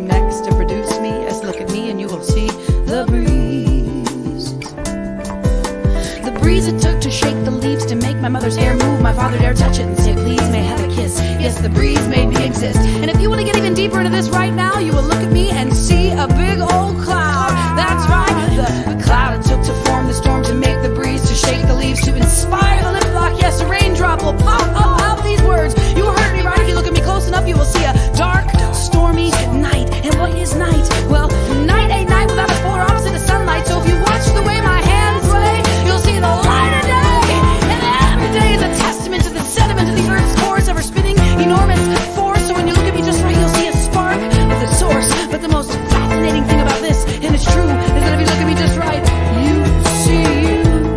next to produce me. Yes, look at me and you will see the breeze. The breeze it took to shake the leaves, to make my mother's hair move. My father dared touch it and say, please, may I have a kiss? Yes, the breeze made me exist. And if you want to get even deeper into this right now, you will look at me and see a big old cloud. That's right, the cloud it took to form the storm, to make the breeze, to shake the leaves, to inspire the lip lock. Yes, a raindrop will pop up out these words. You heard me right. If you look at me close enough, you will see a dark, stormy night. And what is night? Well, night ain't night without a polar opposite of sunlight. So if you watch the way my hands sway, you'll see the light of day. And every day is a testament to the sediment of the earth's cores, ever spinning enormous force. So when you look at me just right, you'll see a spark of the source. But the most fascinating thing about this, and it's true, is that if you look at me just right, you see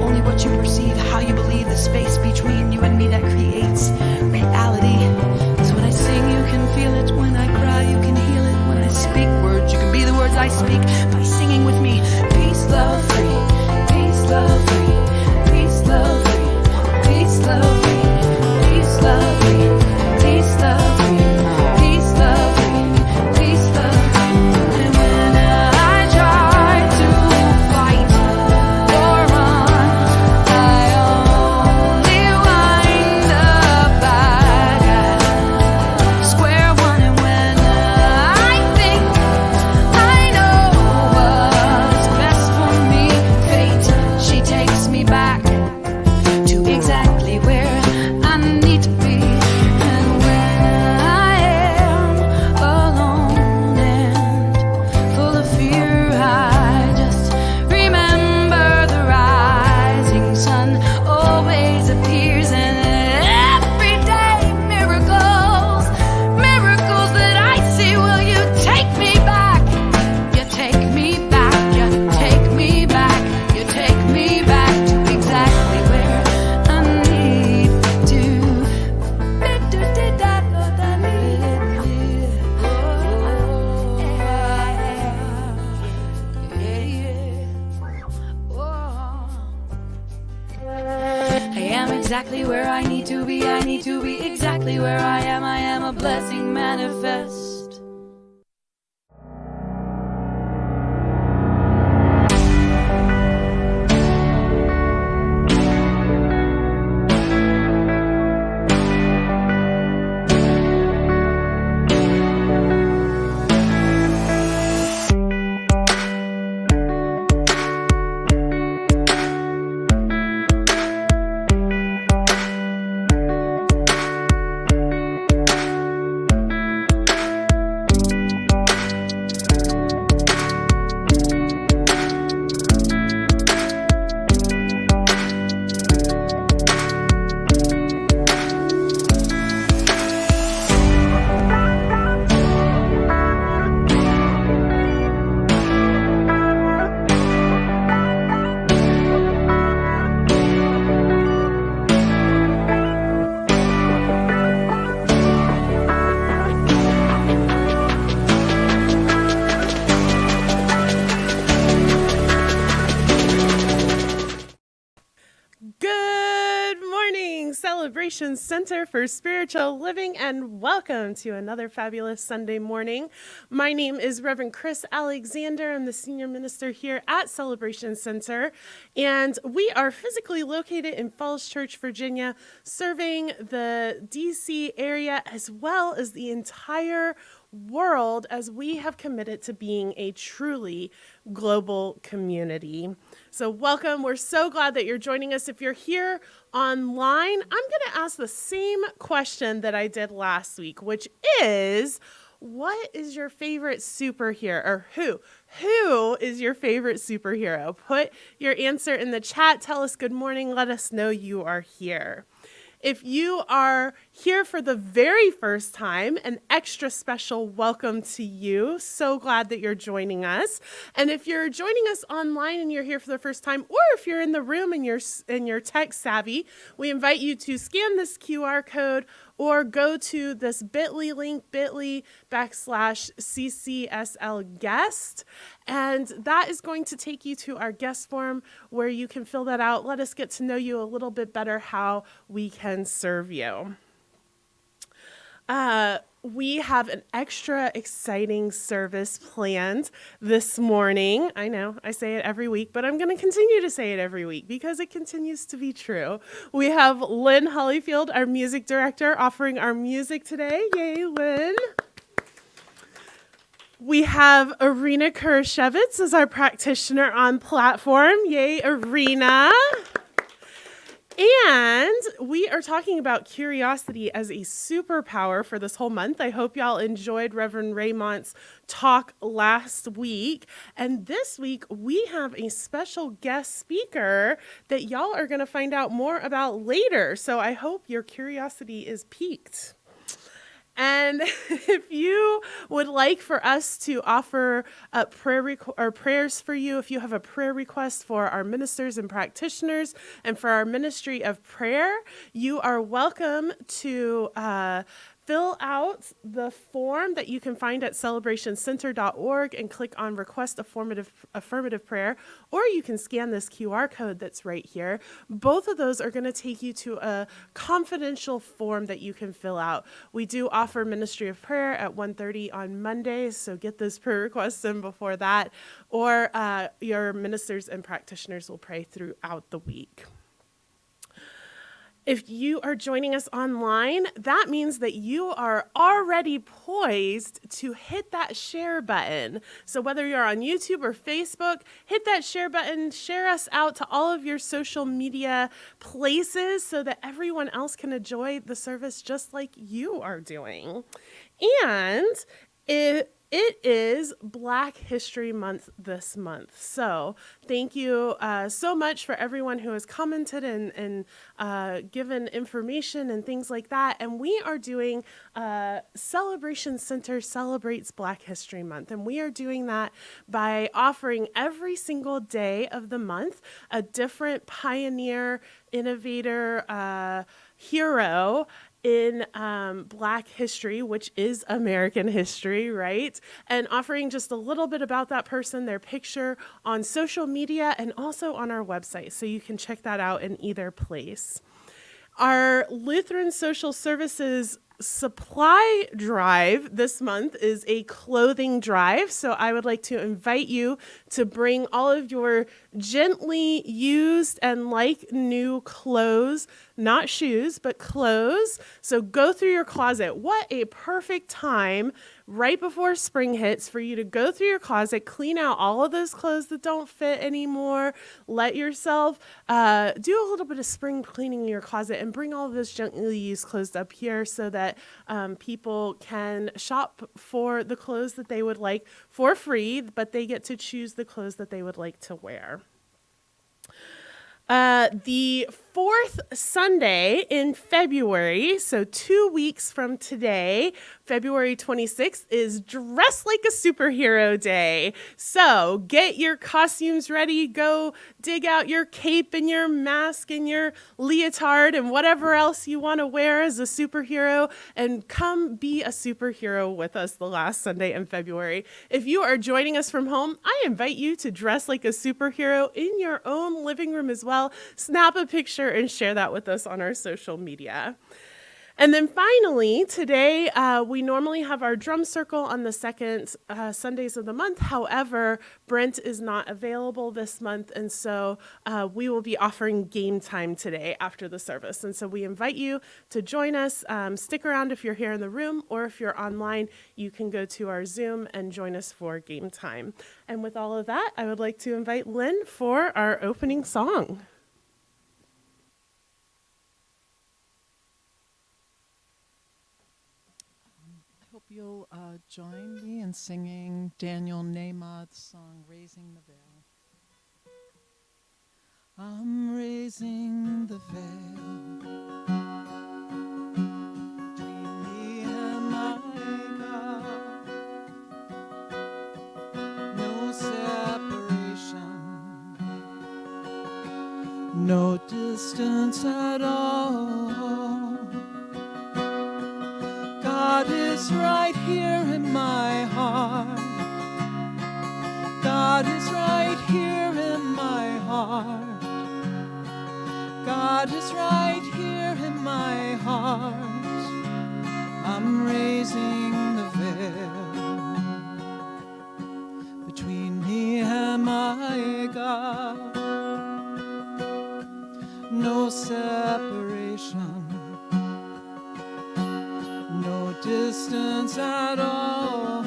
only what you perceive, how you believe, the space between you and me that creates reality. So when I sing, you can feel it. When I cry, you can heal it. When I speak words, you can be the words I speak by singing with me. Peace, love, free. Peace, love, free. Peace, love, free. Peace, love, free. Peace, love, free. Peace, love, free. Peace, love, free. Peace, love, free. And when I try to fight or run, I only wind up back at square one. And when I think I know what's best for me, fate, she takes me back to exactly where I need to be. And when I am alone and full of fear, I just remember the rising sun always appears. And every day miracles, miracles that I see. Will you take me back? You take me back, you take me back, you take me back to exactly where I need to. I am exactly where I need to be. I need to be exactly where I am. I am a blessing manifest. Celebration Center for Spiritual Living, and welcome to another fabulous Sunday morning. My name is Reverend Chris Alexander. I'm the senior minister here at Celebration Center, and we are physically located in Falls Church, Virginia, serving the DC area as well as the entire world, as we have committed to being a truly global community. So welcome. We're so glad that you're joining us. If you're here online, I'm going to ask the same question that I did last week, which is, what is your favorite superhero? Or who is your favorite superhero? Put your answer in the chat. Tell us good morning. Let us know you are here. If you are here for the very first time, an extra special welcome to you. So glad that you're joining us. And if you're joining us online and you're here for the first time, or if you're in the room and you're tech savvy, we invite you to scan this QR code or go to this bit.ly link, bit.ly/CCSL guest. And that is going to take you to our guest form where you can fill that out. Let us get to know you a little bit better, how we can serve you. We have an extra exciting service planned this morning. I know I say it every week, but I'm going to continue to say it every week because it continues to be true. We have Lynn Hollyfield, our music director, offering our music today. Yay, Lynn. We have Irina Kurashevitz as our practitioner on platform. Yay, Irina. And we are talking about curiosity as a superpower for this whole month. I hope y'all enjoyed Reverend Raymont's talk last week. And this week, we have a special guest speaker that y'all are going to find out more about later. So I hope your curiosity is piqued. And if you would like for us to offer prayers for you, if you have a prayer request for our ministers and practitioners and for our ministry of prayer, you are welcome to fill out the form that you can find at celebrationcenter.org and click on Request Affirmative Prayer, or you can scan this QR code that's right here. Both of those are going to take you to a confidential form that you can fill out. We do offer ministry of prayer at 1:30 on Mondays, so get those prayer requests in before that, or your ministers and practitioners will pray throughout the week. If you are joining us online, that means that you are already poised to hit that share button. So whether you're on YouTube or Facebook, hit that share button, share us out to all of your social media places so that everyone else can enjoy the service just like you are doing. And it is Black History Month this month. So thank you so much for everyone who has commented and given information and things like that. And we are doing Celebration Center Celebrates Black History Month. And we are doing that by offering every single day of the month a different pioneer, innovator, hero in Black history, which is American history, right? And offering just a little bit about that person, their picture on social media and also on our website. So you can check that out in either place. Our Lutheran Social Services supply drive this month is a clothing drive. So I would like to invite you to bring all of your gently used and like new clothes, not shoes, but clothes. So go through your closet. What a perfect time right before spring hits for you to go through your closet, clean out all of those clothes that don't fit anymore. Let yourself do a little bit of spring cleaning in your closet and bring all of those gently used clothes up here so that people can shop for the clothes that they would like for free, but they get to choose the clothes that they would like to wear. The fourth Sunday in February, so 2 weeks from today, February 26th, is Dress Like a Superhero Day. So get your costumes ready, go dig out your cape and your mask and your leotard and whatever else you want to wear as a superhero, and come be a superhero with us the last Sunday in February. If you are joining us from home, I invite you to dress like a superhero in your own living room as well. Snap a picture and share that with us on our social media. And then finally, today, we normally have our drum circle on the second Sundays of the month. However, Brent is not available this month, and so we will be offering game time today after the service. And so we invite you to join us. Stick around if you're here in the room, or if you're online, you can go to our Zoom and join us for game time. And with all of that, I would like to invite Lynn for our opening song. You'll join me in singing Daniel Nahmad's song, Raising the Veil. I'm raising the veil between me and my God. No separation, no distance at all. God is right here in my heart. God is right here in my heart. God is right here in my heart. I'm raising the veil between me and my God. No separation, no distance at all.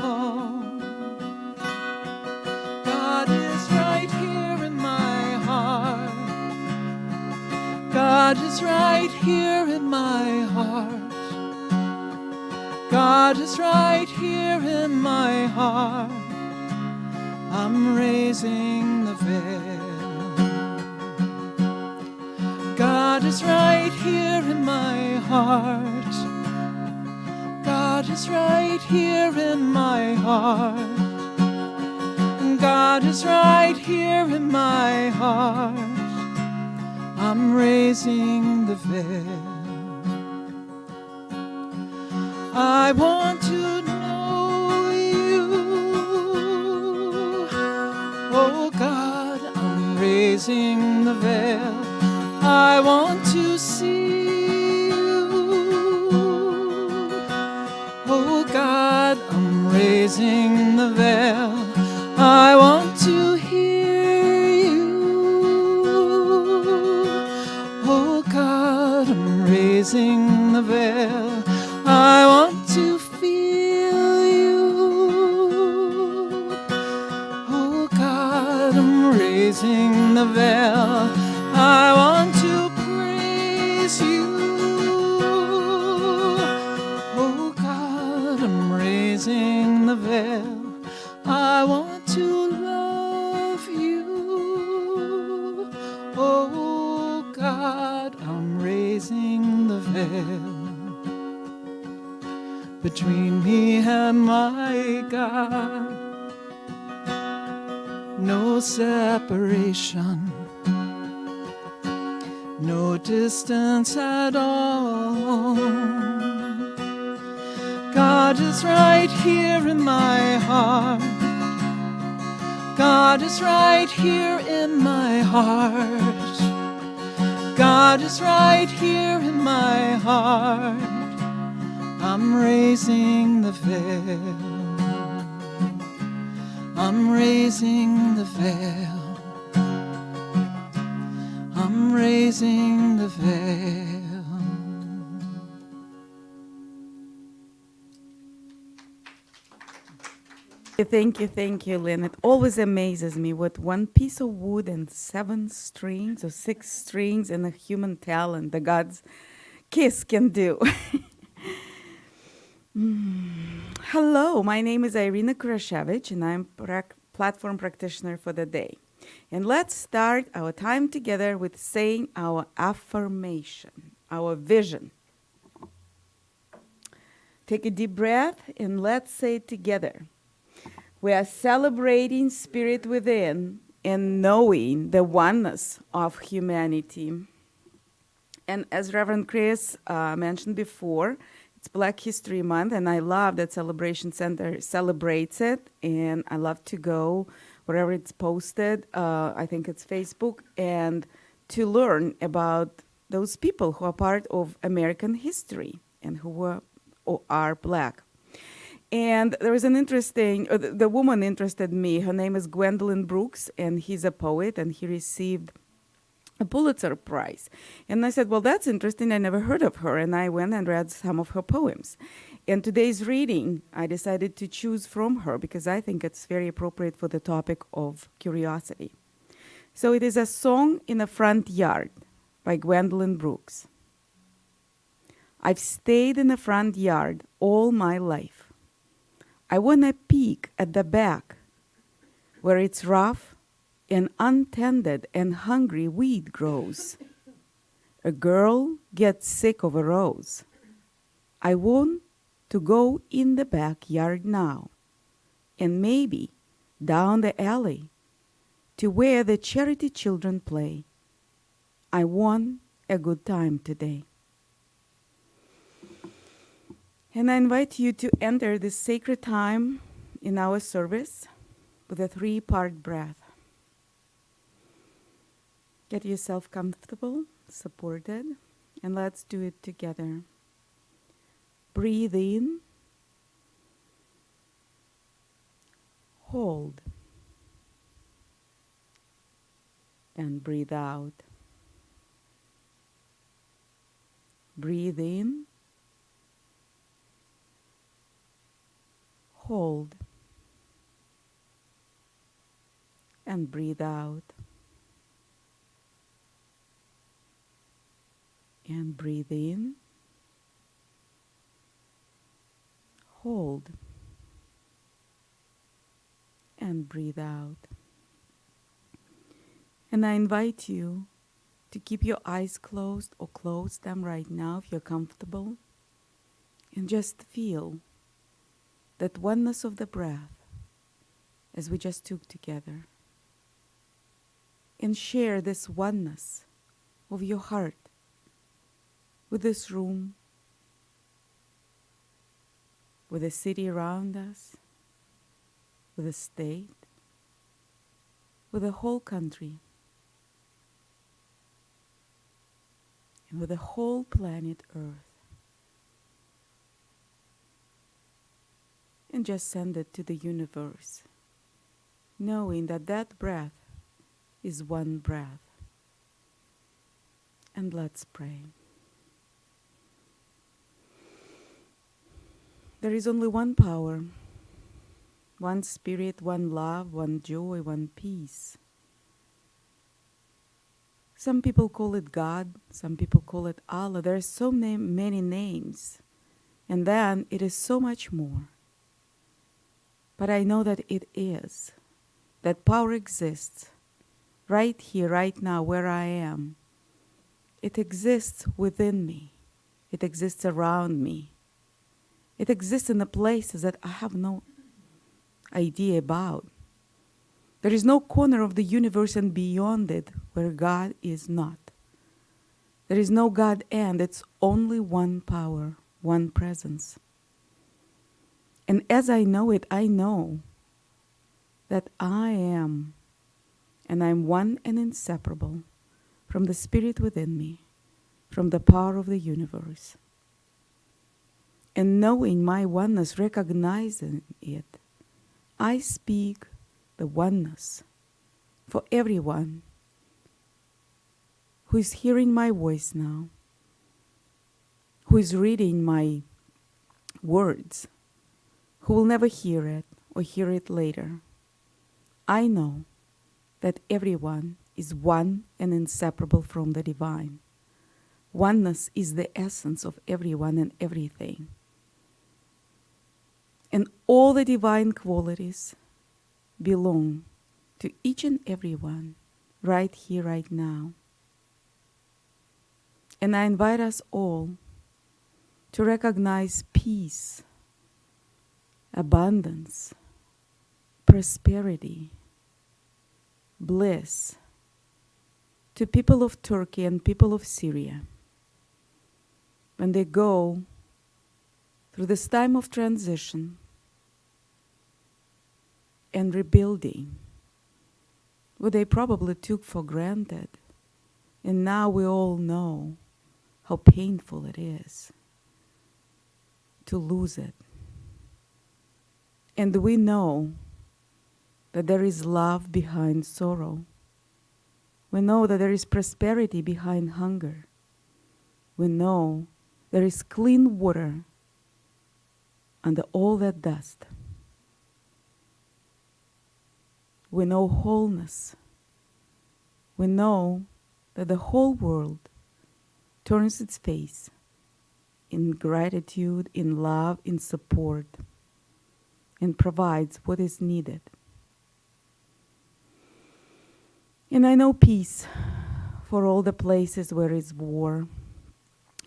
God is right here in my heart. God is right here in my heart. God is right here in my heart. I'm raising the veil. God is right here in my heart. God is right here in my heart. God is right here in my heart. I'm raising the veil. I want to know you. Oh God, I'm raising the veil. I want to see you. Oh God, I'm raising the veil. I want to hear you. Oh God, I'm raising the veil. I want to feel you. Oh God, I'm raising the veil. I want to praise you. Oh God, I'm raising the veil. I want to love you. Oh God, I'm raising the veil between me and my God. No separation, no distance at all. God is right here in my heart. God is right here in my heart. God is right here in my heart. I'm raising the veil. I'm raising the veil. I'm raising the veil. Thank you, Lynn. It always amazes me what one piece of wood and 7 strings or 6 strings and a human talent, the God's kiss, can do. Hello, my name is Irina Kurashevich, and I'm platform practitioner for the day. And let's start our time together with saying our affirmation, our vision. Take a deep breath and let's say it together. We are celebrating spirit within and knowing the oneness of humanity. And as Reverend Chris mentioned before, it's Black History Month, and I love that Celebration Center celebrates it, and I love to go wherever it's posted. I think it's Facebook, and to learn about those people who are part of American history and who were or are Black. And there was an interesting, the woman interested me. Her name is Gwendolyn Brooks, and he's a poet, and he received a Pulitzer Prize. And I said, well, that's interesting. I never heard of her. And I went and read some of her poems. In today's reading, I decided to choose from her because I think it's very appropriate for the topic of curiosity. So it is a song in the front yard by Gwendolyn Brooks. I've stayed in the front yard all my life. I want to peek at the back where it's rough and untended and hungry weed grows. A girl gets sick of a rose. I want to go in the backyard now and maybe down the alley to where the charity children play. I want a good time today. And I invite you to enter this sacred time in our service with a 3-part breath. Get yourself comfortable, supported, and let's do it together. Breathe in. Hold. And breathe out. Breathe in. Hold. And breathe out. And breathe in. Hold. And breathe out. And I invite you to keep your eyes closed or close them right now if you're comfortable. And just feel that oneness of the breath as we just took together. And share this oneness of your heart with this room, with the city around us, with the state, with the whole country, and with the whole planet Earth. And just send it to the universe, knowing that that breath is one breath. And let's pray. There is only one power, one spirit, one love, one joy, one peace. Some people call it God, some people call it Allah. There are so many names, and then it is so much more. But I know that it is, that power exists right here, right now, where I am. It exists within me. It exists around me. It exists in the places that I have no idea about. There is no corner of the universe and beyond it where God is not. There is no God and it's only one power, one presence. And as I know it, I know that I am, and I'm one and inseparable from the spirit within me, from the power of the universe. And knowing my oneness, recognizing it, I speak the oneness for everyone who is hearing my voice now, who is reading my words, who will never hear it or hear it later. I know that everyone is one and inseparable from the divine. Oneness is the essence of everyone and everything. And all the divine qualities belong to each and every one right here, right now. And I invite us all to recognize peace, abundance, prosperity, bliss to people of Turkey and people of Syria when they go through this time of transition and rebuilding what they probably took for granted. And now we all know how painful it is to lose it. And we know that there is love behind sorrow. We know that there is prosperity behind hunger. We know there is clean water under all that dust. We know wholeness. We know that the whole world turns its face in gratitude, in love, in support, and provides what is needed. And I know peace for all the places where is war,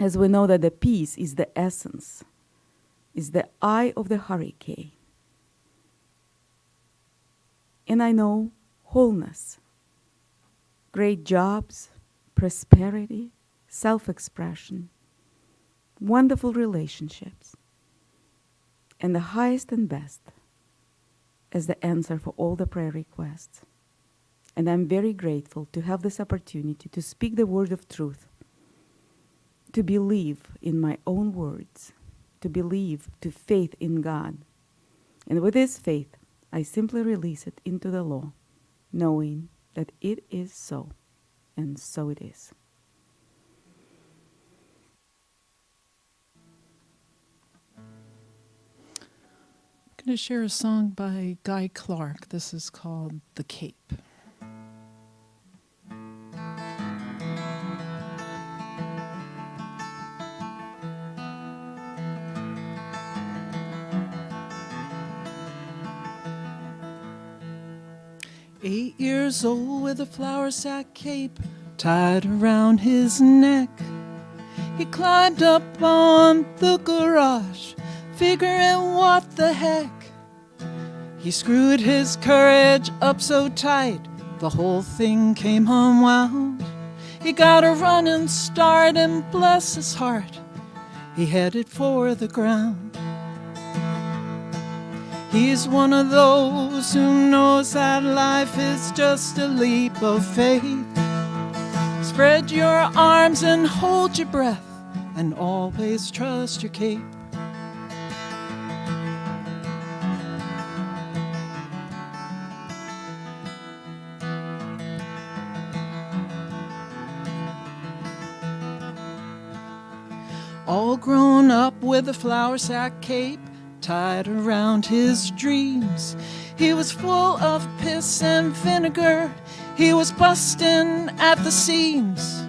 as we know that the peace is the essence, is the eye of the hurricane. And I know wholeness, great jobs, prosperity, self-expression, wonderful relationships, and the highest and best as the answer for all the prayer requests. And I'm very grateful to have this opportunity to speak the word of truth, to believe in my own words, to believe, to faith in God. And with this faith, I simply release it into the law, knowing that it is so, and so it is. I'm going to share a song by Guy Clark. This is called The Cape. "8 years old with a flour sack cape tied around his neck. He climbed up on the garage, figuring what the heck. He screwed his courage up so tight, the whole thing came unwound. He got a running start and bless his heart, he headed for the ground. He's one of those who knows that life is just a leap of faith. Spread your arms and hold your breath, and always trust your cape. All grown up with a flour sack cape tied around his dreams. He was full of piss and vinegar, he was busting at the seams.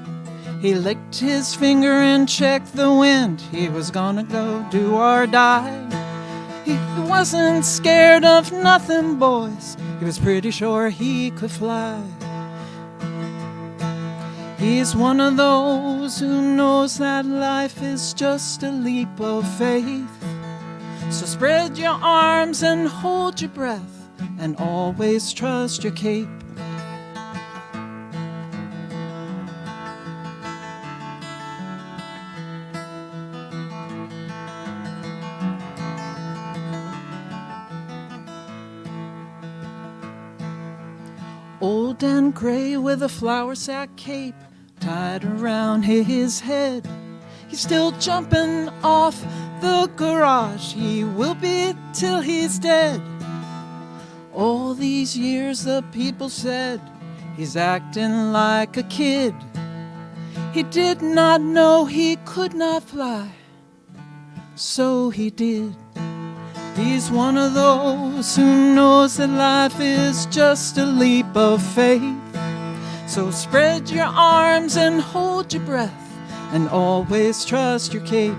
He licked his finger and checked the wind, he was gonna go do or die. He wasn't scared of nothing, boys, he was pretty sure he could fly. He's one of those who knows that life is just a leap of faith. So spread your arms and hold your breath, and always trust your cape. Old and gray with a flour sack cape tied around his head. He's still jumping off the garage, he will be till he's dead. All these years the people said he's acting like a kid. He did not know he could not fly, so he did. He's one of those who knows that life is just a leap of faith. So spread your arms and hold your breath, and always trust your cape.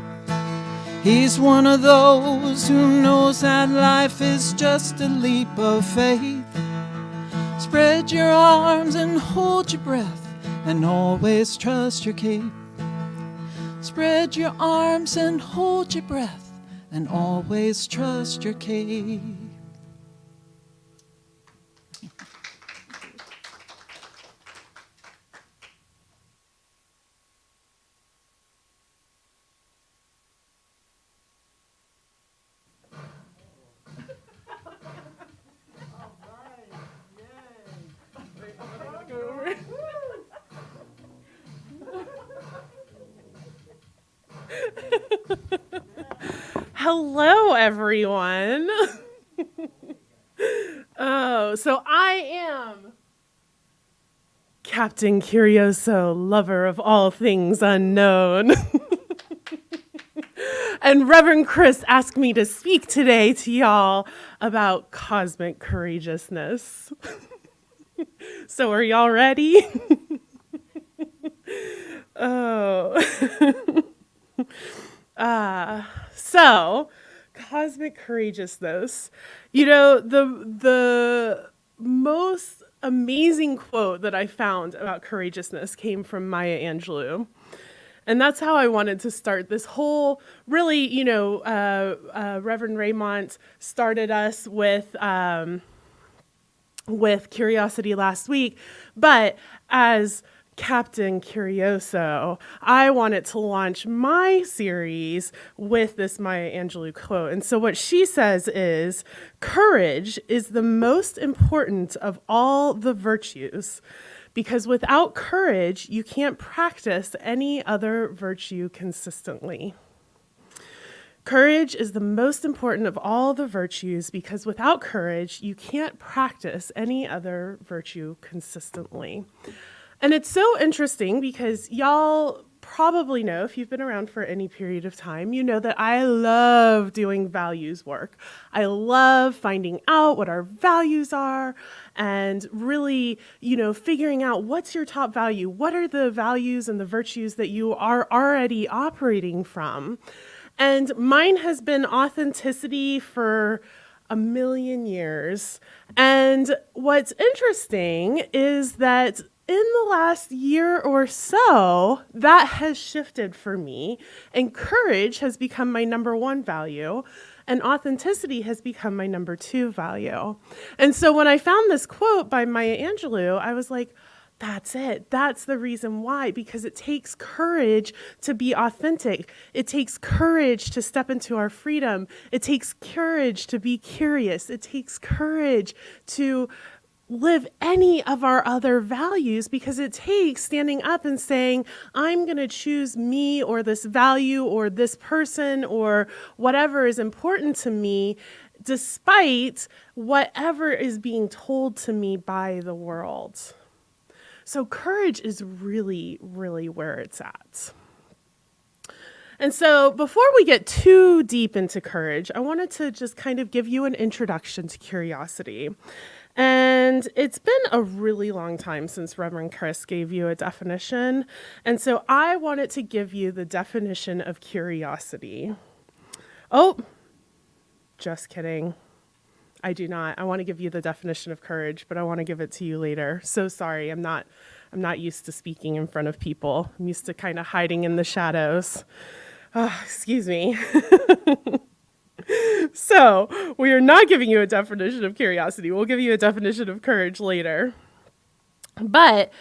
He's one of those who knows that life is just a leap of faith. Spread your arms and hold your breath, and always trust your cape. Spread your arms and hold your breath, and always trust your cape. Hello, everyone. So I am Captain Curioso, lover of all things unknown. And Reverend Chris asked me to speak today to y'all about cosmic courageousness. So are y'all ready? So cosmic courageousness. You know, the most amazing quote that I found about courageousness came from Maya Angelou. And that's how I wanted to start this whole, really, Reverend Raymond started us with curiosity last week. But as Captain Curioso, I wanted to launch my series with this Maya Angelou quote. And so what she says is, courage is the most important of all the virtues, because without courage, you can't practice any other virtue consistently. Courage is the most important of all the virtues because without courage, you can't practice any other virtue consistently. And it's so interesting because y'all probably know, if you've been around for any period of time, you know that I love doing values work. I love finding out what our values are and really, figuring out what's your top value. What are the values and the virtues that you are already operating from? And mine has been authenticity for a million years. And what's interesting is that in the last year or so, that has shifted for me, and courage has become my number one value, and authenticity has become my number two value. And so when I found this quote by Maya Angelou, I was like, that's it. That's the reason why, because it takes courage to be authentic. It takes courage to step into our freedom. It takes courage to be curious. It takes courage to live any of our other values, because it takes standing up and saying, I'm going to choose me or this value or this person or whatever is important to me, despite whatever is being told to me by the world. So courage is really, really where it's at. And so before we get too deep into courage, I wanted to just kind of give you an introduction to curiosity. And it's been a really long time since Reverend Chris gave you a definition. And so I wanted to give you the definition of curiosity. Oh, just kidding. I do not. I want to give you the definition of courage, but I want to give it to you later. So sorry, I'm not used to speaking in front of people. I'm used to kind of hiding in the shadows. Excuse me. So we are not giving you a definition of curiosity. We'll give you a definition of courage later. But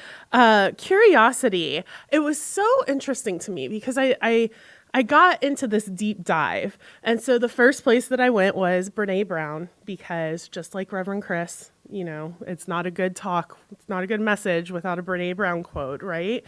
curiosity, it was so interesting to me because I got into this deep dive. And so the first place that I went was Brene Brown, because just like Reverend Chris, it's not a good talk. It's not a good message without a Brene Brown quote, right?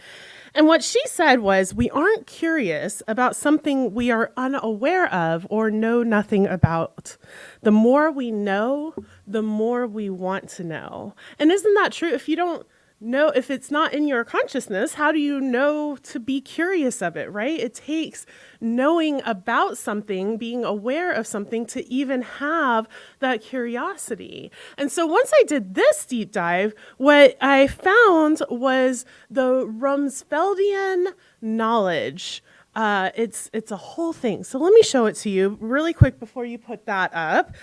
And what she said was, we aren't curious about something we are unaware of or know nothing about. The more we know, the more we want to know. And isn't that true? If you don't know, if it's not in your consciousness, how do you know to be curious of it, right? It takes knowing about something, being aware of something to even have that curiosity. And so once I did this deep dive, what I found was the Rumsfeldian knowledge. It's a whole thing. So let me show it to you really quick before you put that up.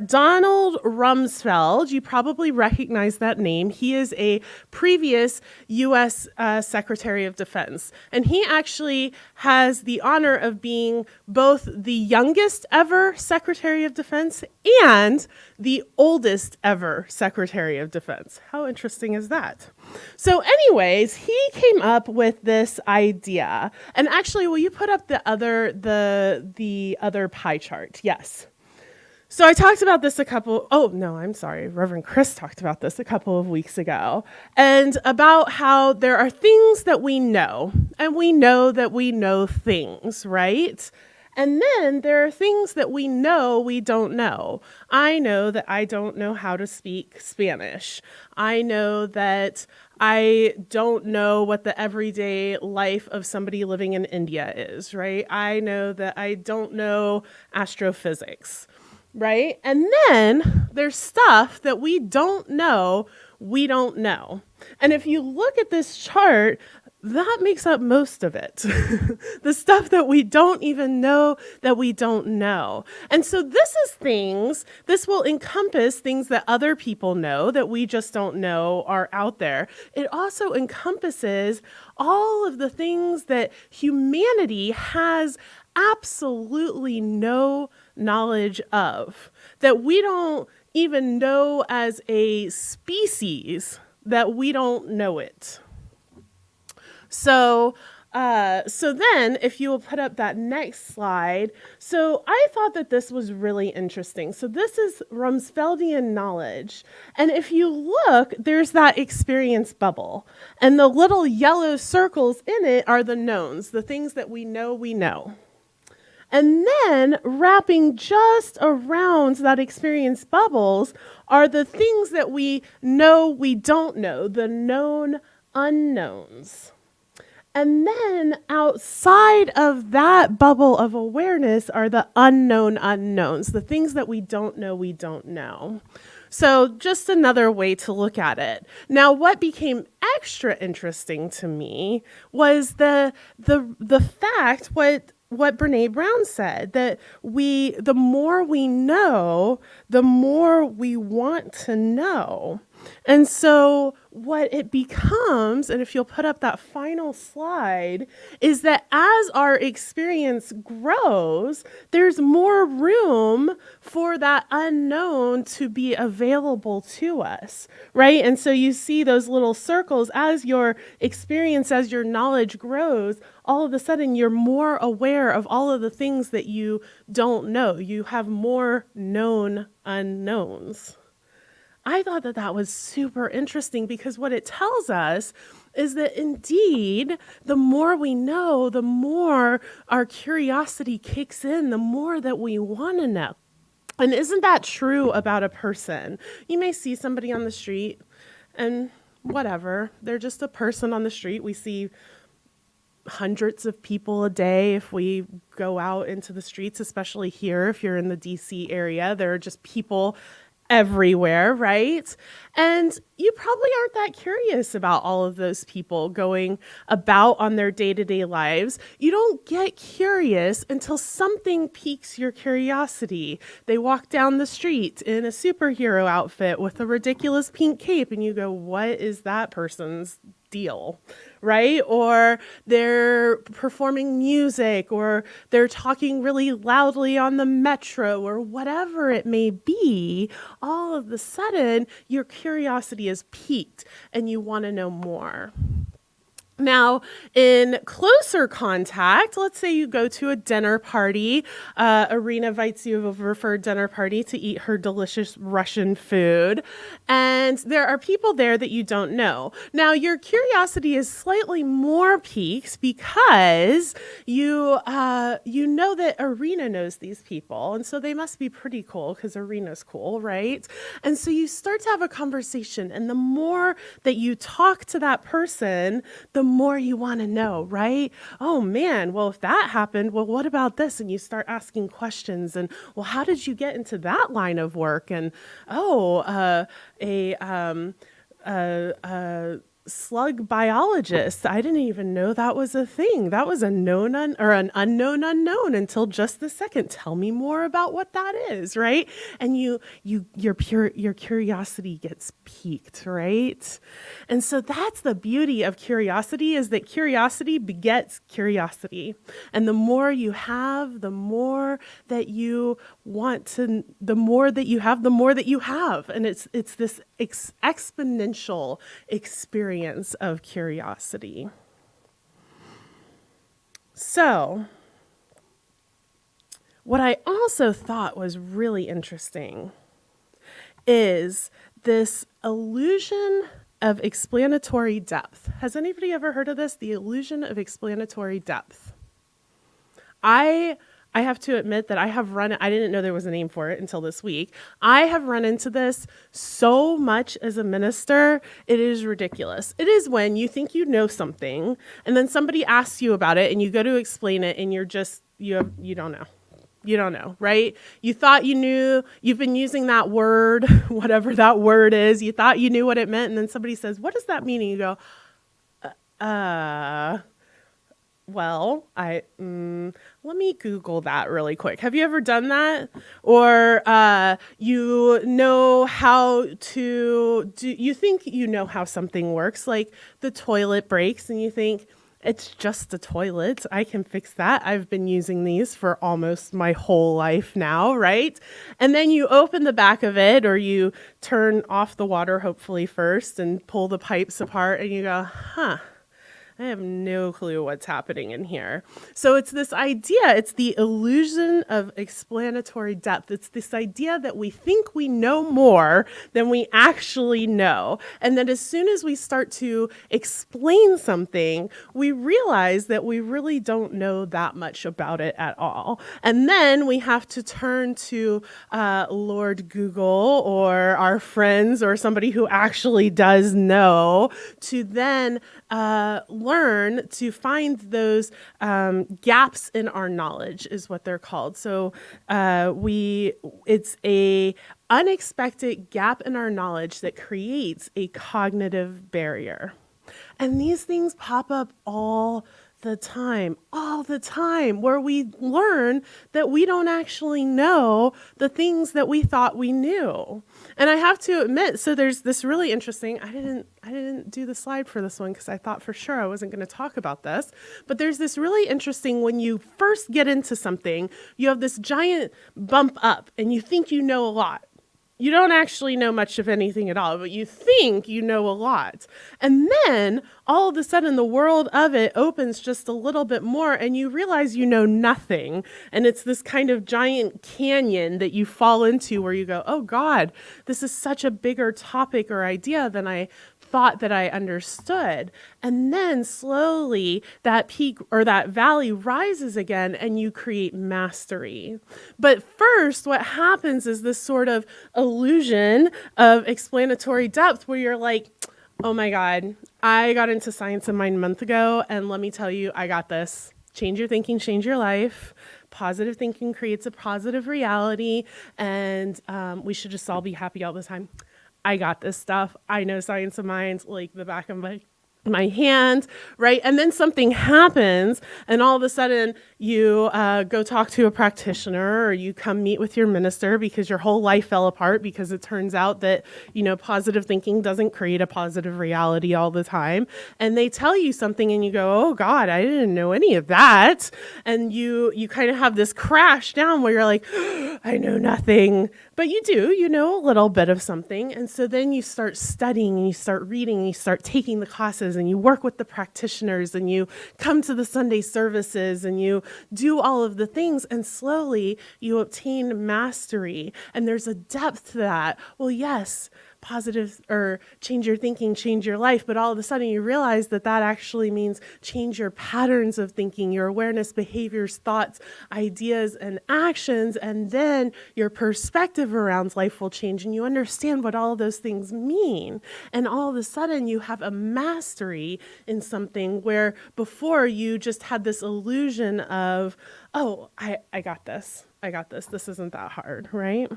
Donald Rumsfeld, you probably recognize that name. He is a previous U.S. Secretary of Defense. And he actually has the honor of being both the youngest ever Secretary of Defense and the oldest ever Secretary of Defense. How interesting is that? So anyways, he came up with this idea. And actually, will you put up the other pie chart? Yes. So I talked about this Reverend Chris talked about this a couple of weeks ago, and about how there are things that we know, and we know that we know things, right? And then there are things that we know we don't know. I know that I don't know how to speak Spanish. I know that I don't know what the everyday life of somebody living in India is, right? I know that I don't know astrophysics, right? And then there's stuff that we don't know. And if you look at this chart, that makes up most of it. The stuff that we don't even know that we don't know. And so this will encompass things that other people know that we just don't know are out there. It also encompasses all of the things that humanity has absolutely no knowledge of, that we don't even know as a species, that we don't know it. So then if you will put up that next slide. So I thought that this was really interesting. So this is Rumsfeldian knowledge. And if you look, there's that experience bubble. And the little yellow circles in it are the knowns, the things that we know we know. And then wrapping just around that experience bubbles are the things that we know we don't know, the known unknowns. And then outside of that bubble of awareness are the unknown unknowns, the things that we don't know we don't know. So just another way to look at it. Now, what became extra interesting to me was the fact what Brene Brown said, that the more we know, the more we want to know. And so what it becomes, and if you'll put up that final slide, is that as our experience grows, there's more room for that unknown to be available to us, right? And so you see those little circles as your experience, as your knowledge grows, all of a sudden you're more aware of all of the things that you don't know. You have more known unknowns. I thought that was super interesting because what it tells us is that indeed, the more we know, the more our curiosity kicks in, the more that we want to know. And isn't that true about a person? You may see somebody on the street and whatever, they're just a person on the street. We see hundreds of people a day if we go out into the streets, especially here, if you're in the DC area, there are just people everywhere, right? And you probably aren't that curious about all of those people going about on their day-to-day lives. You don't get curious until something piques your curiosity. They walk down the street in a superhero outfit with a ridiculous pink cape, and you go, what is that person's deal, right? Or they're performing music, or they're talking really loudly on the metro, or whatever it may be. All of a sudden, your curiosity is piqued and you want to know more. Now, in closer contact, let's say you go to a dinner party. Irina invites you over for a dinner party to eat her delicious Russian food. And there are people there that you don't know. Now, your curiosity is slightly more piqued because you know that Irina knows these people. And so they must be pretty cool because Irina's cool, right? And so you start to have a conversation. And the more that you talk to that person, the more you want to know, right? Oh man, well, if that happened, well, what about this? And you start asking questions and, well, how did you get into that line of work? And, slug biologist. I didn't even know that was a thing. That was a known or an unknown unknown until just the second. Tell me more about what that is, right? And your curiosity gets piqued, right? And so that's the beauty of curiosity, is that curiosity begets curiosity. And the more you have, the more that you want to, the more that you have, the more that you have. And it's this exponential experience of curiosity. So, what I also thought was really interesting is this illusion of explanatory depth. Has anybody ever heard of this? The illusion of explanatory depth. I have to admit that I didn't know there was a name for it until this week. I have run into this so much as a minister, it is ridiculous. It is when you think you know something, and then somebody asks you about it, and you go to explain it, and you don't know. You don't know, right? You thought you knew, you've been using that word, whatever that word is, you thought you knew what it meant, and then somebody says, what does that mean? And you go, well, let me Google that really quick. Have you ever done that? Or you know you think you know how something works, like the toilet breaks, and you think, it's just a toilet. I can fix that. I've been using these for almost my whole life now, right? And then you open the back of it, or you turn off the water, hopefully first, and pull the pipes apart, and you go, I have no clue what's happening in here. So it's this idea, it's the illusion of explanatory depth. It's this idea that we think we know more than we actually know. And that as soon as we start to explain something, we realize that we really don't know that much about it at all. And then we have to turn to Lord Google or our friends or somebody who actually does know to then learn to find those gaps in our knowledge is what they're called. So it's a unexpected gap in our knowledge that creates a cognitive barrier. And these things pop up all the time, where we learn that we don't actually know the things that we thought we knew. And I have to admit, so there's this really interesting, I didn't do the slide for this one because I thought for sure I wasn't going to talk about this, but there's this really interesting, when you first get into something, you have this giant bump up and you think you know a lot. You don't actually know much of anything at all, but you think you know a lot. And then all of a sudden the world of it opens just a little bit more and you realize you know nothing. And it's this kind of giant canyon that you fall into where you go, oh God, this is such a bigger topic or idea than I thought that I understood. And then slowly that peak or that valley rises again and you create mastery. But first, what happens is this sort of illusion of explanatory depth where you're like, oh my God, I got into Science of Mind a month ago, and let me tell you, I got this. Change your thinking, change your life. Positive thinking creates a positive reality, and we should just all be happy all the time. I got this stuff. I know Science of Mind like the back of my hand, right? And then something happens and all of a sudden you go talk to a practitioner or you come meet with your minister because your whole life fell apart because it turns out that, positive thinking doesn't create a positive reality all the time. And they tell you something and you go, oh God, I didn't know any of that. And you kind of have this crash down where you're like, I know nothing. But you do, you know a little bit of something. And so then you start studying and you start reading and you start taking the classes and you work with the practitioners and you come to the Sunday services and you do all of the things and slowly you obtain mastery. And there's a depth to that. Well, yes, positive or change your thinking, change your life. But all of a sudden you realize that actually means change your patterns of thinking, your awareness, behaviors, thoughts, ideas, and actions. And then your perspective around life will change and you understand what all of those things mean. And all of a sudden you have a mastery in something where before you just had this illusion of, oh, I got this. This isn't that hard, right?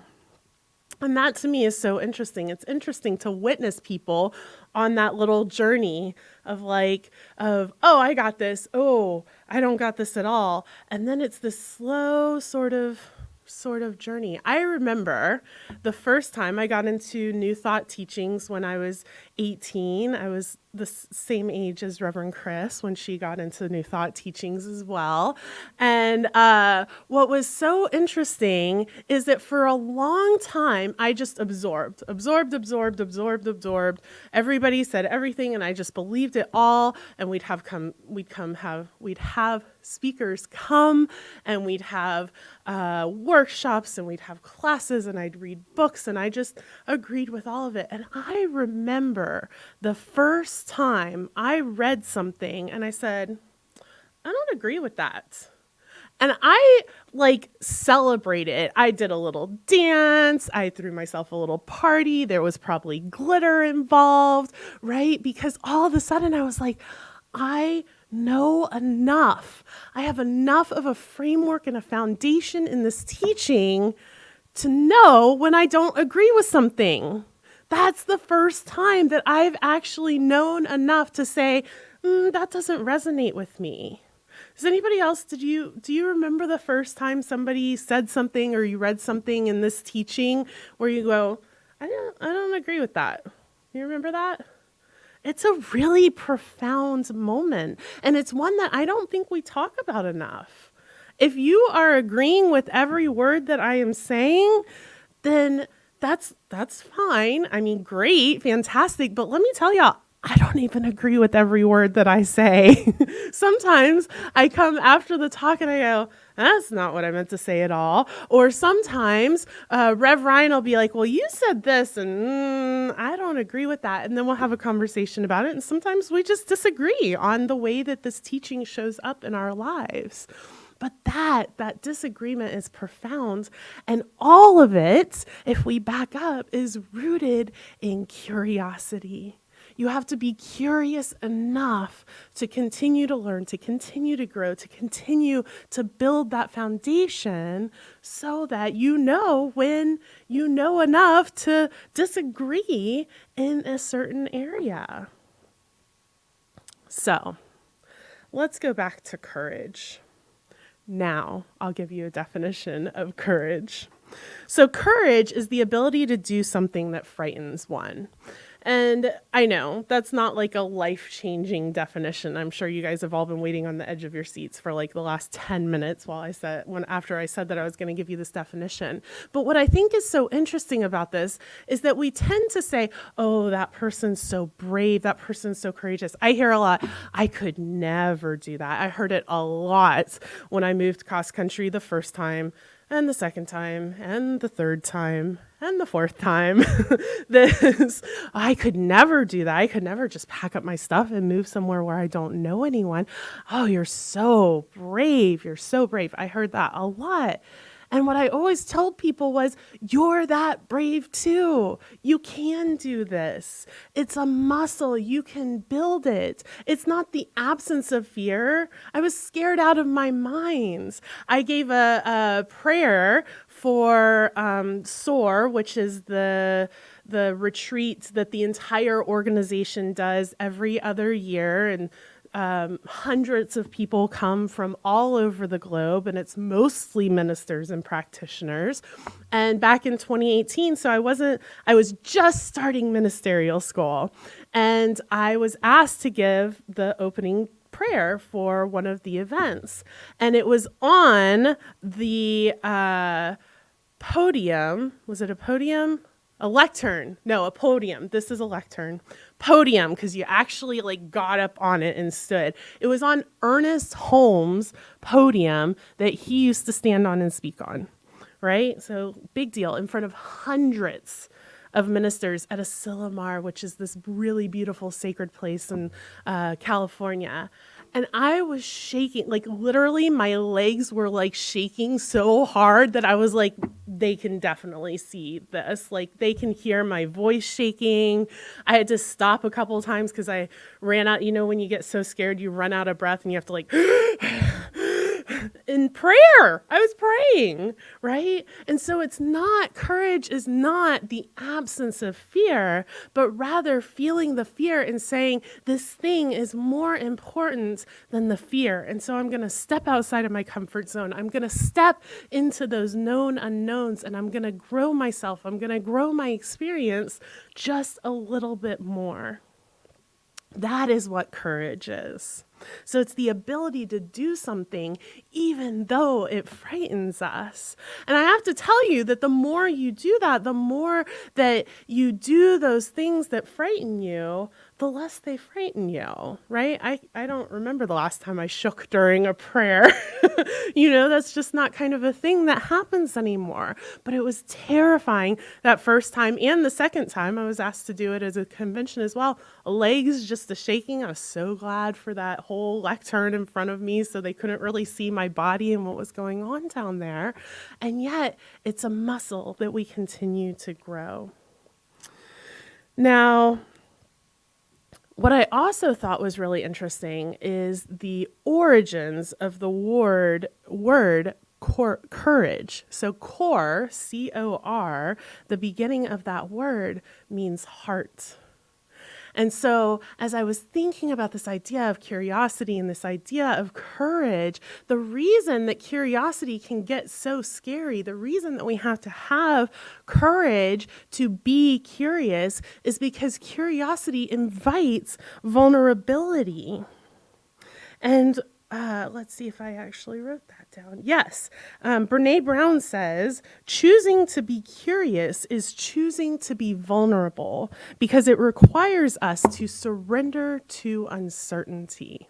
And that to me is so interesting. It's interesting to witness people on that little journey of oh, I got this. Oh, I don't got this at all. And then it's this slow sort of journey. I remember the first time I got into New Thought teachings when I was 18. I was the same age as Reverend Chris when she got into New Thought teachings as well. And what was so interesting is that for a long time, I just absorbed. Everybody said everything and I just believed it all. And we'd have speakers come and we'd have workshops and we'd have classes and I'd read books and I just agreed with all of it. And I remember the first time I read something and I said, I don't agree with that. And I celebrated it. I did a little dance. I threw myself a little party. There was probably glitter involved, right? Because all of a sudden I was like, I know enough. I have enough of a framework and a foundation in this teaching to know when I don't agree with something. That's the first time that I've actually known enough to say, that doesn't resonate with me. Does anybody else, do you remember the first time somebody said something or you read something in this teaching where you go, I don't agree with that? You remember that? It's a really profound moment. And it's one that I don't think we talk about enough. If you are agreeing with every word that I am saying, then that's fine. I mean, great, fantastic. But let me tell y'all, I don't even agree with every word that I say. Sometimes I come after the talk and I go, that's not what I meant to say at all. Or sometimes Rev Ryan will be like, well, you said this and I don't agree with that. And then we'll have a conversation about it. And sometimes we just disagree on the way that this teaching shows up in our lives. But that disagreement is profound. And all of it, if we back up, is rooted in curiosity. You have to be curious enough to continue to learn, to continue to grow, to continue to build that foundation so that you know when you know enough to disagree in a certain area. So, let's go back to courage. Now, I'll give you a definition of courage. So, courage is the ability to do something that frightens one. And I know that's not like a life-changing definition. I'm sure you guys have all been waiting on the edge of your seats for like the last 10 minutes after I said that I was going to give you this definition. But what I think is so interesting about this is that we tend to say, oh, that person's so brave, that person's so courageous. I hear a lot, I could never do that. I heard it a lot when I moved cross country the first time, and the second time, and the third time, and the fourth time. I could never do that. I could never just pack up my stuff and move somewhere where I don't know anyone. Oh, you're so brave. You're so brave. I heard that a lot. And what I always told people was, you're that brave too. You can do this. It's a muscle. You can build it. It's not the absence of fear. I was scared out of my mind. I gave a prayer for SOAR, which is the retreat that the entire organization does every other year. And hundreds of people come from all over the globe, and it's mostly ministers and practitioners. And back in 2018, so I was just starting ministerial school, and I was asked to give the opening prayer for one of the events. And it was on the podium. Was it a podium? A lectern. No, a podium. This is a lectern. Podium, because you actually like got up on it and stood. It was on Ernest Holmes' podium that he used to stand on and speak on, right? So big deal in front of hundreds of ministers at Asilomar, which is this really beautiful sacred place in California. And I was shaking, like literally my legs were like shaking so hard that I was like, they can definitely see this. Like they can hear my voice shaking. I had to stop a couple of times because I ran out. You know, when you get so scared, you run out of breath and you have to like, in prayer. I was praying, right? And so courage is not the absence of fear, but rather feeling the fear and saying, this thing is more important than the fear. And so I'm going to step outside of my comfort zone. I'm going to step into those known unknowns, and I'm going to grow myself. I'm going to grow my experience just a little bit more. That is what courage is. So it's the ability to do something even though it frightens us. And I have to tell you that the more you do that, the more that you do those things that frighten you, the less they frighten you, right? I don't remember the last time I shook during a prayer. That's just not kind of a thing that happens anymore. But it was terrifying that first time, and the second time I was asked to do it as a convention as well. Legs just a shaking. I was so glad for that whole lectern in front of me so they couldn't really see my body and what was going on down there. And yet it's a muscle that we continue to grow. Now, what I also thought was really interesting is the origins of the word courage. So cor, C-O-R, the beginning of that word means heart. And so as I was thinking about this idea of curiosity and this idea of courage, the reason that curiosity can get so scary, the reason that we have to have courage to be curious is because curiosity invites vulnerability. And let's see if I actually wrote that down. Yes. Brene Brown says, choosing to be curious is choosing to be vulnerable because it requires us to surrender to uncertainty.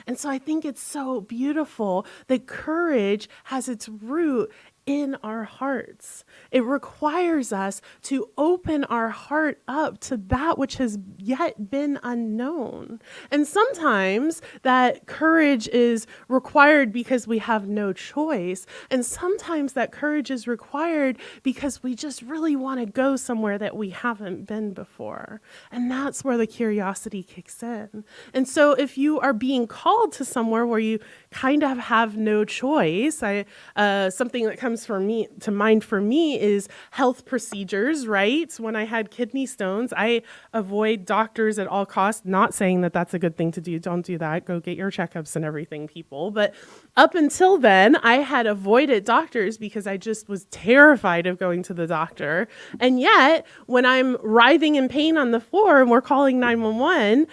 And so I think it's so beautiful that courage has its root in our hearts. It requires us to open our heart up to that which has yet been unknown. And sometimes that courage is required because we have no choice. And sometimes that courage is required because we just really want to go somewhere that we haven't been before. And that's where the curiosity kicks in. And so if you are being called to somewhere where you kind of have no choice, something that comes to mind for me is health procedures, right? When I had kidney stones, I avoid doctors at all costs, not saying that that's a good thing to do. Don't do that. Go get your checkups and everything, people. But up until then, I had avoided doctors because I just was terrified of going to the doctor. And yet, when I'm writhing in pain on the floor and we're calling 911,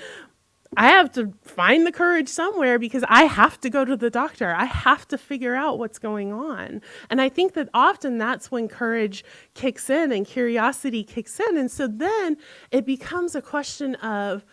I have to find the courage somewhere because I have to go to the doctor. I have to figure out what's going on. And I think that often that's when courage kicks in and curiosity kicks in. And so then it becomes a question of,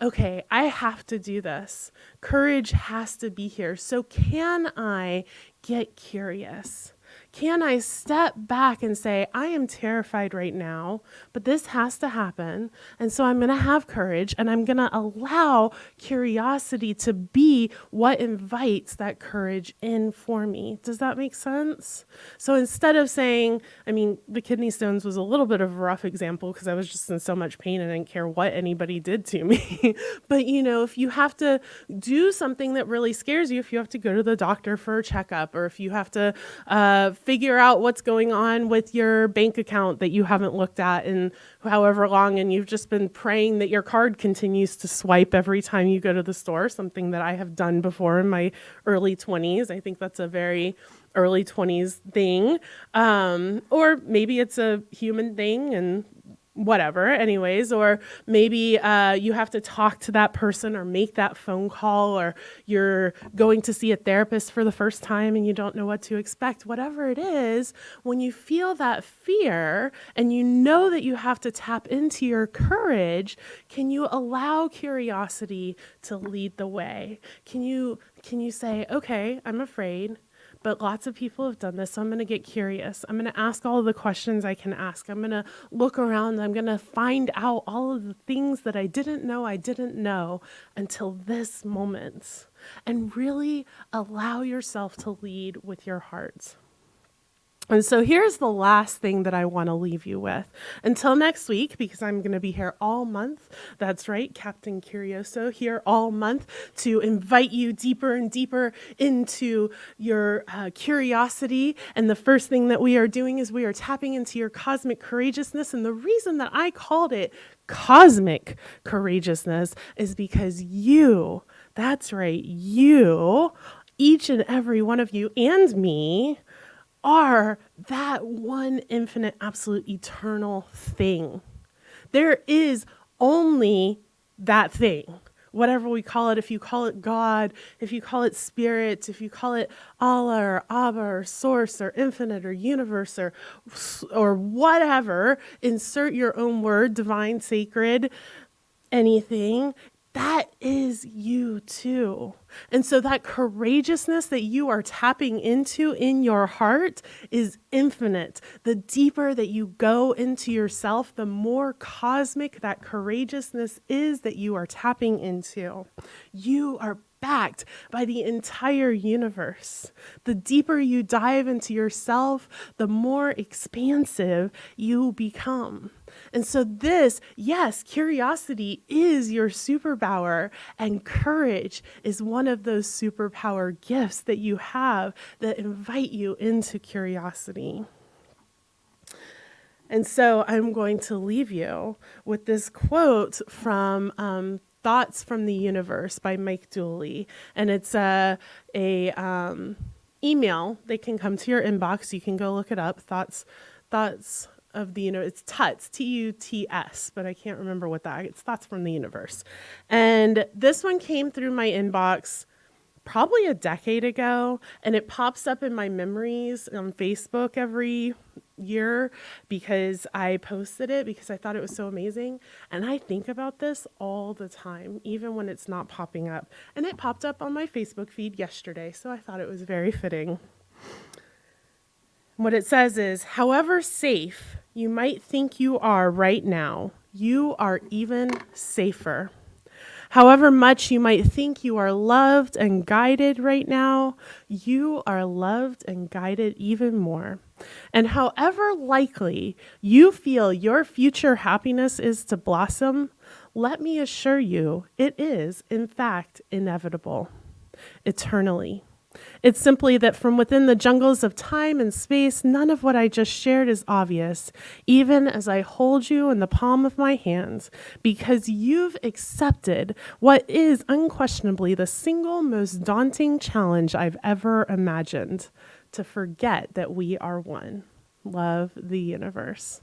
okay, I have to do this. Courage has to be here. So can I get curious? Can I step back and say, I am terrified right now, but this has to happen. And so I'm going to have courage and I'm going to allow curiosity to be what invites that courage in for me. Does that make sense? So instead of saying, the kidney stones was a little bit of a rough example because I was just in so much pain and I didn't care what anybody did to me. But, if you have to do something that really scares you, if you have to go to the doctor for a checkup, or if you have to figure out what's going on with your bank account that you haven't looked at in however long, and you've just been praying that your card continues to swipe every time you go to the store, something that I have done before in my early 20s. I think that's a very early 20s thing. Or maybe it's a human thing and whatever, anyways, or maybe you have to talk to that person or make that phone call, or you're going to see a therapist for the first time and you don't know what to expect. Whatever it is, when you feel that fear and you know that you have to tap into your courage, can you allow curiosity to lead the way? Can you say, okay, I'm afraid, but lots of people have done this, so I'm going to get curious. I'm going to ask all of the questions I can ask. I'm going to look around. I'm going to find out all of the things that I didn't know until this moment. And really allow yourself to lead with your heart. And so here's the last thing that I want to leave you with. Until next week, because I'm going to be here all month. That's right, Captain Curioso here all month to invite you deeper and deeper into your curiosity. And the first thing that we are doing is we are tapping into your cosmic courageousness. And the reason that I called it cosmic courageousness is because you, that's right, you, each and every one of you and me, are that one infinite, absolute, eternal thing. There is only that thing, whatever we call it. If you call it God, if you call it spirit, if you call it Allah or Abba or source or infinite or universe or whatever, insert your own word, divine, sacred, anything. That is you too. And so that courageousness that you are tapping into in your heart is infinite. The deeper that you go into yourself, the more cosmic that courageousness is that you are tapping into. You are backed by the entire universe. The deeper you dive into yourself, the more expansive you become. And so this, yes, curiosity is your superpower, and courage is one of those superpower gifts that you have that invite you into curiosity. And so I'm going to leave you with this quote from Thoughts from the Universe by Mike Dooley. And it's a email that can come to your inbox. You can go look it up. Thoughts of the Universe. It's TUTS, T-U-T-S, but I can't remember what that. It's Thoughts from the Universe. And this one came through my inbox probably a decade ago, and it pops up in my memories on Facebook every year because I posted it because I thought it was so amazing. And I think about this all the time, even when it's not popping up. And it popped up on my Facebook feed yesterday, so I thought it was very fitting. What it says is, however safe you might think you are right now, you are even safer. However much you might think you are loved and guided right now, you are loved and guided even more. And however likely you feel your future happiness is to blossom, let me assure you, it is, in fact, inevitable, eternally. It's simply that from within the jungles of time and space, none of what I just shared is obvious, even as I hold you in the palm of my hands, because you've accepted what is unquestionably the single most daunting challenge I've ever imagined, to forget that we are one. Love the universe.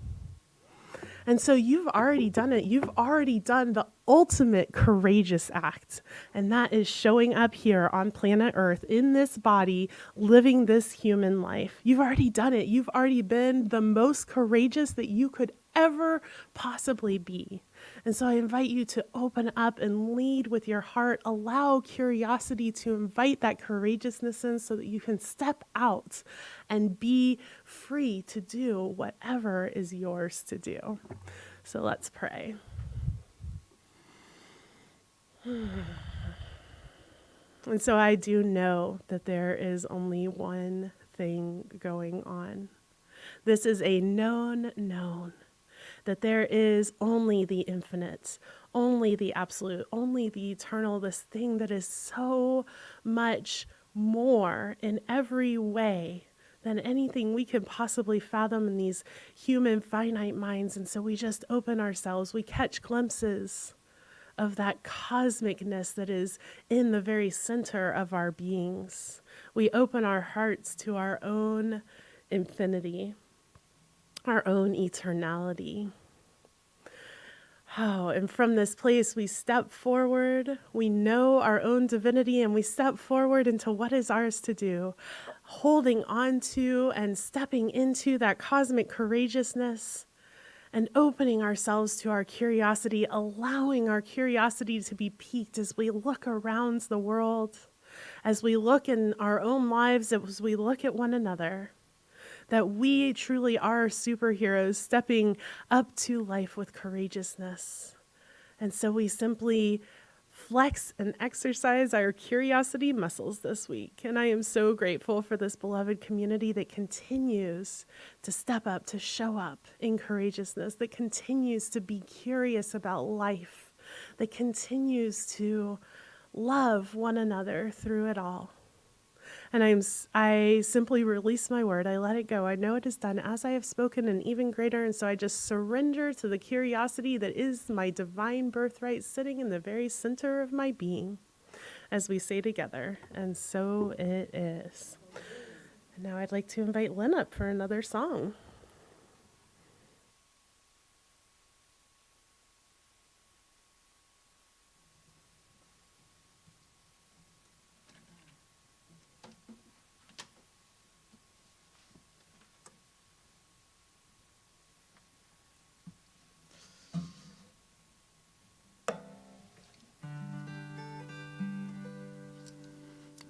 And so you've already done it. You've already done the ultimate courageous act. And that is showing up here on planet Earth in this body, living this human life. You've already done it. You've already been the most courageous that you could ever possibly be. And so I invite you to open up and lead with your heart. Allow curiosity to invite that courageousness in so that you can step out and be free to do whatever is yours to do. So let's pray. And so I do know that there is only one thing going on. This is a known, that there is only the infinite, only the absolute, only the eternal, this thing that is so much more in every way than anything we can possibly fathom in these human finite minds. And so we just open ourselves, we catch glimpses of that cosmicness that is in the very center of our beings. We open our hearts to our own infinity, our own eternality. Oh, and from this place, we step forward. We know our own divinity, and we step forward into what is ours to do, holding on to and stepping into that cosmic courageousness and opening ourselves to our curiosity, allowing our curiosity to be piqued as we look around the world, as we look in our own lives, as we look at one another. That we truly are superheroes stepping up to life with courageousness. And so we simply flex and exercise our curiosity muscles this week. And I am so grateful for this beloved community that continues to step up, to show up in courageousness, that continues to be curious about life, that continues to love one another through it all. And I simply release my word. I let it go. I know it is done as I have spoken, and even greater. And so I just surrender to the curiosity that is my divine birthright sitting in the very center of my being as we say together, and so it is. And now I'd like to invite Lynn up for another song.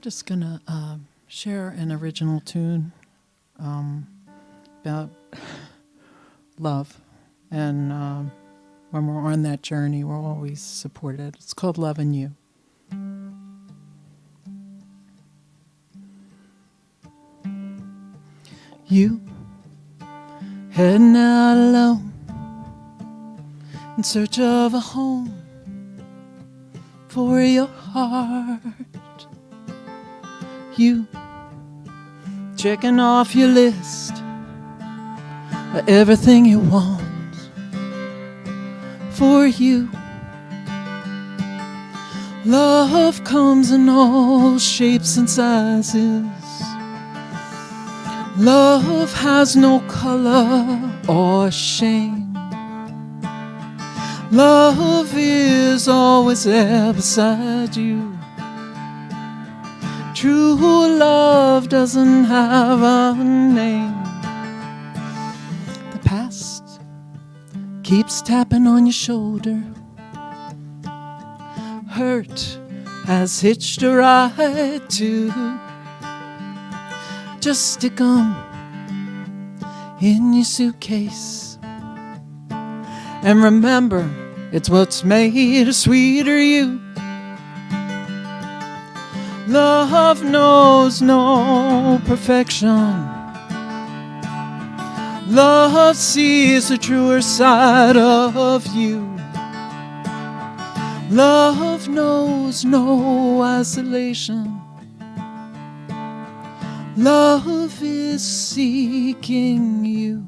Just gonna share an original tune about love, and when we're on that journey, we're always supported. It's called Loving You. You heading out alone in search of a home for your heart. You checking off your list of everything you want for you. Love comes in all shapes and sizes. Love has no color or shame. Love is always there beside you. True love doesn't have a name. The past keeps tapping on your shoulder. Hurt has hitched a ride too. Just stick 'em in your suitcase. And remember, it's what's made a sweeter you. Love knows no perfection. Love sees the truer side of you. Love knows no isolation. Love is seeking you.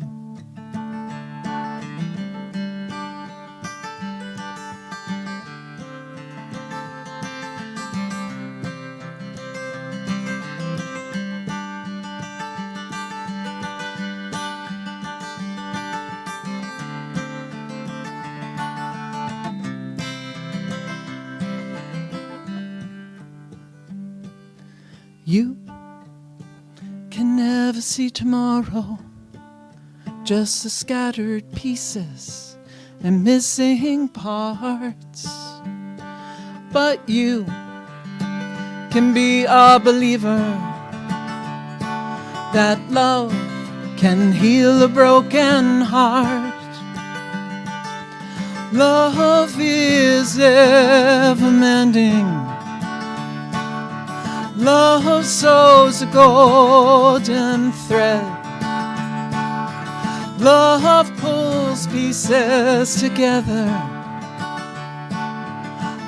You can never see tomorrow, just the scattered pieces and missing parts. But you can be a believer that love can heal a broken heart. Love is ever mending. Love sews a golden thread. Love pulls pieces together.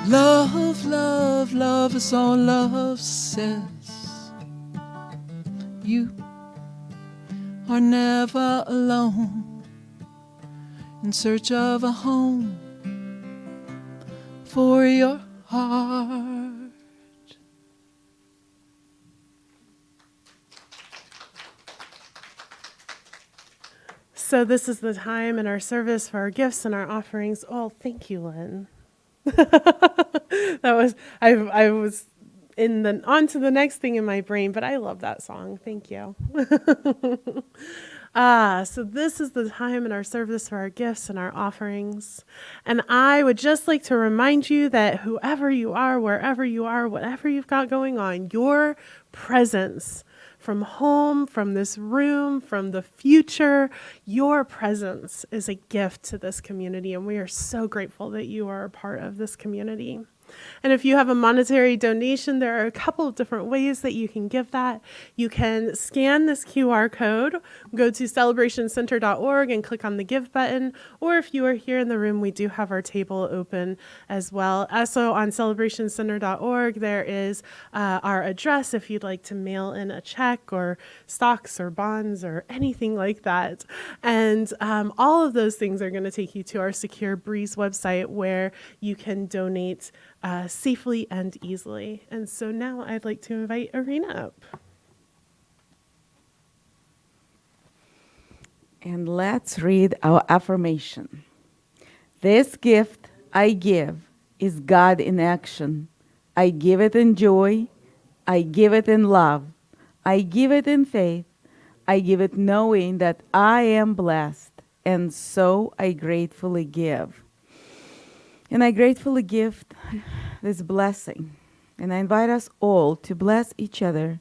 Love, love, love is all love says. You are never alone in search of a home for your heart. So this is the time in our service for our gifts and our offerings. Oh, thank you, Lynn. I was on to the next thing in my brain, but I love that song. Thank you. So this is the time in our service for our gifts and our offerings. And I would just like to remind you that whoever you are, wherever you are, whatever you've got going on, your presence from home, from this room, from the future, your presence is a gift to this community, and we are so grateful that you are a part of this community. And if you have a monetary donation, there are a couple of different ways that you can give that. You can scan this QR code, go to celebrationcenter.org and click on the Give button. Or if you are here in the room, we do have our table open as well. Also on celebrationcenter.org, there is our address if you'd like to mail in a check or stocks or bonds or anything like that. And all of those things are going to take you to our Secure Breeze website where you can donate safely and easily. And so now I'd like to invite Arena up. And let's read our affirmation. This gift I give is God in action. I give it in joy. I give it in love. I give it in faith. I give it knowing that I am blessed. And so I gratefully give. And I gratefully give this blessing. And I invite us all to bless each other,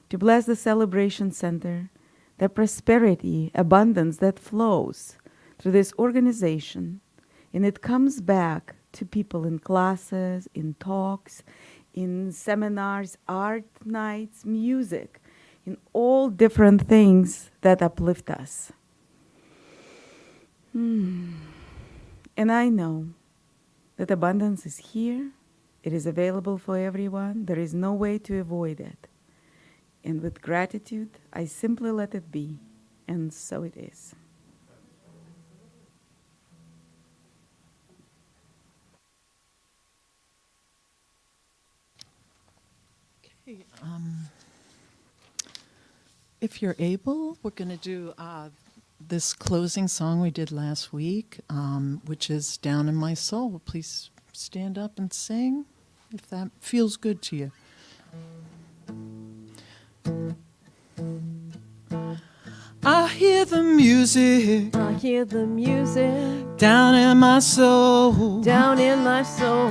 to bless the Celebration Center, the prosperity, abundance that flows through this organization. And it comes back to people in classes, in talks, in seminars, art nights, music, in all different things that uplift us. And I know that abundance is here. It is available for everyone. There is no way to avoid it. And with gratitude, I simply let it be. And so it is. Okay, if you're able, we're going to do this closing song we did last week, which is Down in My Soul. Please stand up and sing if that feels good to you. hear the music. I hear the music Down in my soul. down in my soul.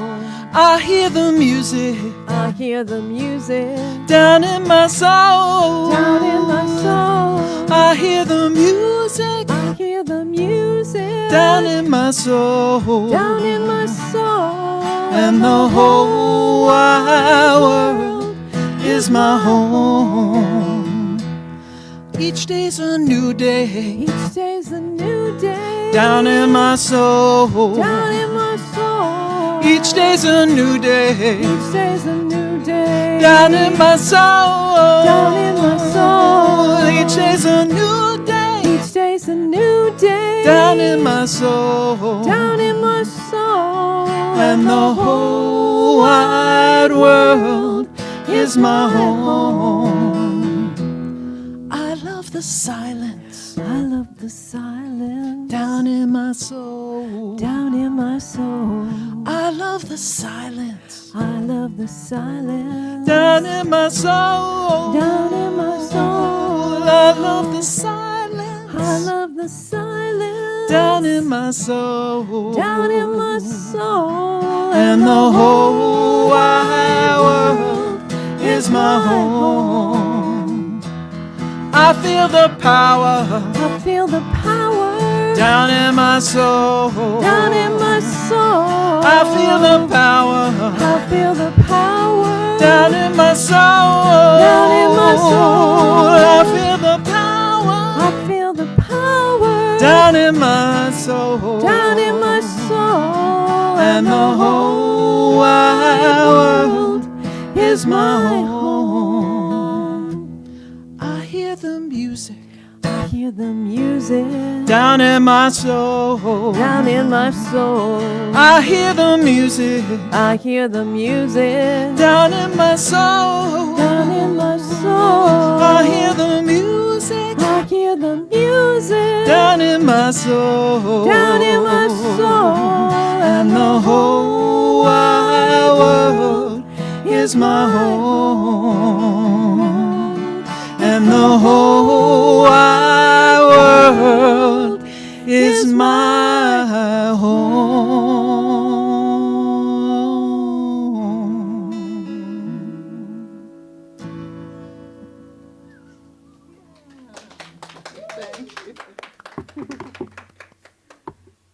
I hear the music. I hear the music Down in my soul. down in my soul. I hear the music. I hear the music Down in my soul. down in my soul. And the whole wide world is my home. Each day's a new day. Each day's a new day Down in my soul. down in my soul. Each day's a new day. Each day's a new day Down in my soul. down in my soul. Each day's a new day. Each day's a new day Down in my soul. down in my soul. And the whole wide world is my home. I love the silence. I love the silence Down in my soul. down in my soul. I love the silence. I love the silence Down in my soul. down in my soul. I love the silence. I love the silence Down in my soul. down in my soul. And the whole wide world is my home. I feel the power. I feel the power Down in my soul. down in my soul. I feel the power. I feel the power Down in my soul. down in my soul. I feel the power. I feel the power Down in my soul. down in my soul. And the whole wide world is my home. I hear the music. I hear the music Down in my soul. down in my soul. I hear the music. I hear the music Down in my soul. down in my soul. I hear the music. I hear the music Down in my soul. down in my soul. And the whole wide world is my home. And the whole wide world is my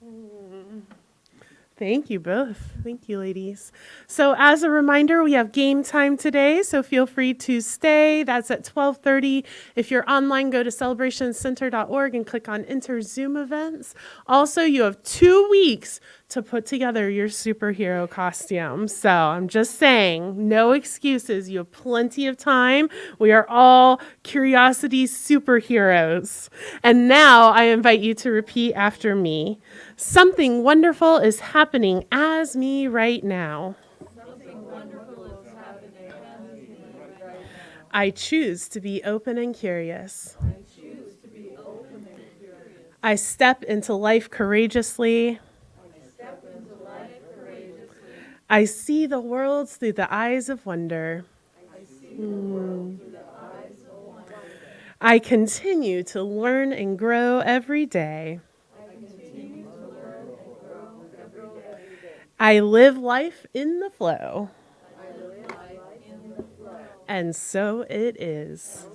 home. Thank you both. Thank you, ladies. So as a reminder, we have game time today, so feel free to stay. That's at 12:30. If you're online, go to celebrationcenter.org and click on Enter Zoom events. Also, you have 2 weeks to put together your superhero costume. So I'm just saying, no excuses. You have plenty of time. We are all curiosity superheroes. And now I invite you to repeat after me. Something wonderful is happening as me right now. I choose to be open and curious. I step into life courageously. I see the world through the eyes of wonder. I continue to learn and grow every day. I live life in the flow. And so it is.